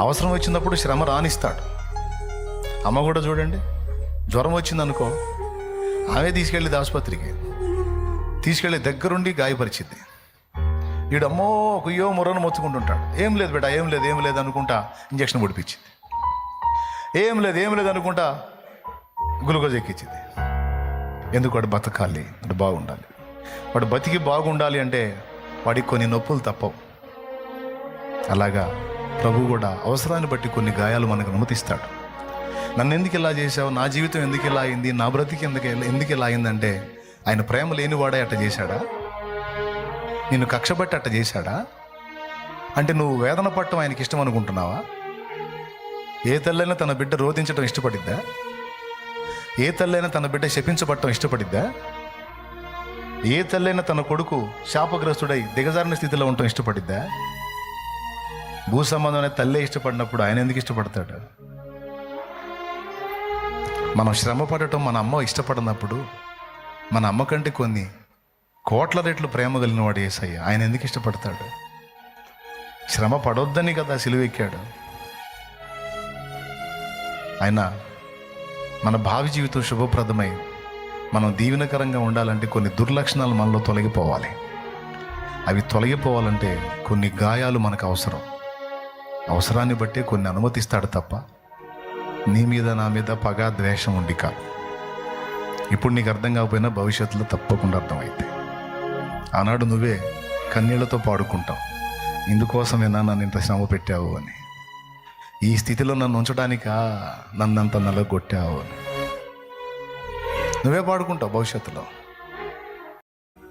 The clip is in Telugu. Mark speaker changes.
Speaker 1: అవసరం వచ్చినప్పుడు శ్రమ రానిస్తాడు. అమ్మ కూడా చూడండి, జ్వరం వచ్చిందనుకో, ఆమె తీసుకెళ్ళి ఆసుపత్రికి తీసుకెళ్ళి దగ్గరుండి గాయపరిచింది. వీడమ్మో కుయ్యో మొర్రను మొత్తుకుంటుంటాడు. ఏం లేదు బిడ్డ, ఏం లేదు అనుకుంటా ఇంజక్షన్ పొడిపించింది. ఏం లేదు అనుకుంటా గ్లూకోజ్ ఎక్కించింది. ఎందుకు? వాడు బతకాలి, వాడు బాగుండాలి. వాడు బతికి బాగుండాలి అంటే వాడికి కొన్ని నొప్పులు తప్పవు. అలాగా ప్రభు కూడా అవసరాన్ని బట్టి కొన్ని గాయాలు మనకు అనుమతిస్తాడు. నన్ను ఎందుకు ఇలా చేశావు, నా జీవితం ఎందుకు ఇలా అయింది, నా బ్రతికి ఎందుకు ఇలా అయిందంటే ఆయన ప్రేమ లేనివాడే అట్ట చేశాడా? నిన్ను కక్షబట్టి అట్ట చేశాడా? అంటే నువ్వు వేదన పడటం ఆయనకి ఇష్టం అనుకుంటున్నావా? ఏ తల్లైనా తన బిడ్డ రోధించడం ఇష్టపడిద్దా? ఏ తల్లైనా తన బిడ్డ శపించబడటం ఇష్టపడిద్దా? ఏ తల్లైనా తన కొడుకు శాపగ్రస్తుడై దిగజారిన స్థితిలో ఉండటం ఇష్టపడిద్దా? భూ సంబంధం అనే తల్లే ఇష్టపడినప్పుడు ఆయన ఎందుకు ఇష్టపడతాడు? మనం శ్రమ పడటం మన అమ్మ ఇష్టపడినప్పుడు, మన అమ్మ కంటే కొన్ని కోట్ల రెట్లు ప్రేమ కలిగిన వాడు యేసయ్య, ఆయన ఎందుకు ఇష్టపడతాడు? శ్రమ పడొద్దని కదా సిలువెక్కాడు. ఆయన మన భావి జీవితం శుభప్రదమై మనం దీవెనకరంగా ఉండాలంటే కొన్ని దుర్లక్షణాలు మనలో తొలగిపోవాలి. అవి తొలగిపోవాలంటే కొన్ని గాయాలు మనకు అవసరం. అవసరాన్ని బట్టే కొన్ని అనుమతిస్తాడు తప్ప నీ మీద నా మీద పగ ద్వేషం ఉండి కాదు. ఇప్పుడు నీకు అర్థం కాకపోయినా భవిష్యత్తులో తప్పకుండా అర్థమైతే. ఆనాడు నువ్వే కన్నీళ్లతో పాడుకుంటావు, ఇందుకోసమేనా నన్ను ఇంత శ్రమ పెట్టావు అని, ఈ స్థితిలో నన్ను ఉంచడానికా నన్నంత నలగొట్టావు అని నువ్వే పాడుకుంటావు భవిష్యత్తులో.